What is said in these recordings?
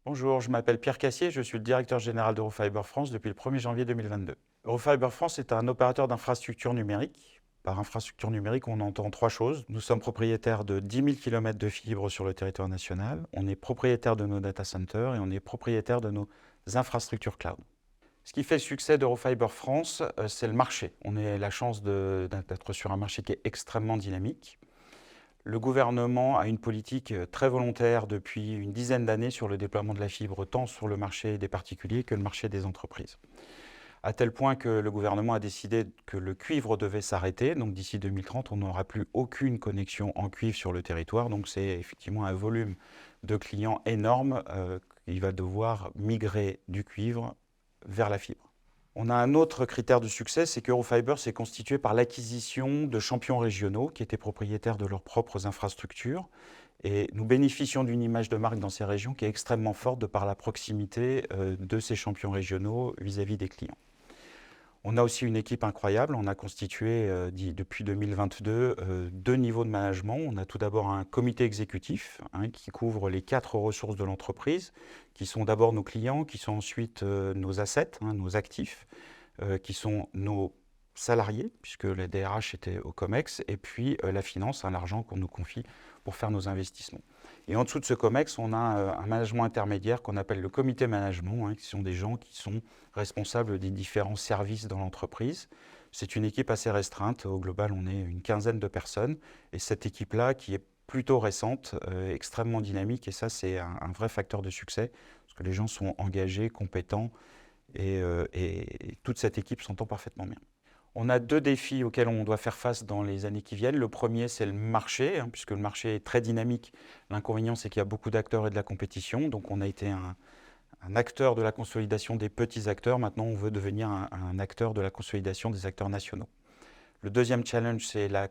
Bonjour, je m'appelle Pierre Cassier, je suis le directeur général d'Eurofiber France depuis le 1er janvier 2022. Eurofiber France est un opérateur d'infrastructures numériques. Par infrastructure numérique, on entend trois choses. Nous sommes propriétaires de 10 000 km de fibres sur le territoire national, on est propriétaire de nos data centers et on est propriétaire de nos infrastructures cloud. Ce qui fait le succès d'Eurofiber France, c'est le marché. On a la chance d'être sur un marché qui est extrêmement dynamique. Le gouvernement a une politique très volontaire depuis une dizaine d'années sur le déploiement de la fibre, tant sur le marché des particuliers que le marché des entreprises. À tel point que le gouvernement a décidé que le cuivre devait s'arrêter. Donc d'ici 2030, on n'aura plus aucune connexion en cuivre sur le territoire. Donc c'est effectivement un volume de clients énorme qui va devoir migrer du cuivre vers la fibre. On a un autre critère de succès, c'est qu'Eurofiber s'est constitué par l'acquisition de champions régionaux qui étaient propriétaires de leurs propres infrastructures. Et nous bénéficions d'une image de marque dans ces régions qui est extrêmement forte de par la proximité de ces champions régionaux vis-à-vis des clients. On a aussi une équipe incroyable. On a constitué depuis 2022 deux niveaux de management. On a tout d'abord un comité exécutif qui couvre les 4 ressources de l'entreprise, qui sont d'abord nos clients, qui sont ensuite nos assets, nos actifs, qui sont nos salariés, puisque les DRH étaient au COMEX, et puis la finance, l'argent qu'on nous confie pour faire nos investissements. Et en dessous de ce COMEX, on a un management intermédiaire qu'on appelle le comité management, qui sont des gens qui sont responsables des différents services dans l'entreprise. C'est une équipe assez restreinte. Au global, on est une quinzaine de personnes. Et cette équipe-là, qui est plutôt récente, extrêmement dynamique, et ça, c'est un vrai facteur de succès, parce que les gens sont engagés, compétents, et toute cette équipe s'entend parfaitement bien. On a deux défis auxquels on doit faire face dans les années qui viennent. Le premier, c'est le marché, puisque le marché est très dynamique. L'inconvénient, c'est qu'il y a beaucoup d'acteurs et de la compétition. Donc on a été un acteur de la consolidation des petits acteurs. Maintenant, on veut devenir un acteur de la consolidation des acteurs nationaux. Le deuxième challenge, c'est la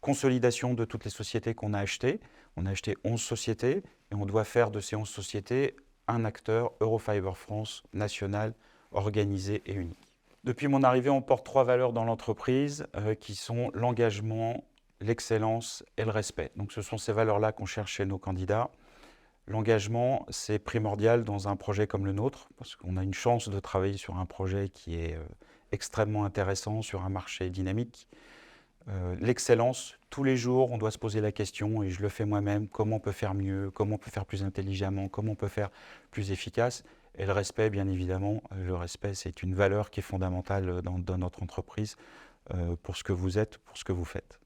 consolidation de toutes les sociétés qu'on a achetées. On a acheté 11 sociétés et on doit faire de ces 11 sociétés un acteur Eurofiber France national, organisé et unique. Depuis mon arrivée, on porte 3 valeurs dans l'entreprise qui sont l'engagement, l'excellence et le respect. Donc ce sont ces valeurs-là qu'on cherche chez nos candidats. L'engagement, c'est primordial dans un projet comme le nôtre, parce qu'on a une chance de travailler sur un projet qui est extrêmement intéressant, sur un marché dynamique. L'excellence, tous les jours, on doit se poser la question, et je le fais moi-même, comment on peut faire mieux, comment on peut faire plus intelligemment, comment on peut faire plus efficace. Et le respect, bien évidemment, le respect, c'est une valeur qui est fondamentale dans notre entreprise pour ce que vous êtes, pour ce que vous faites.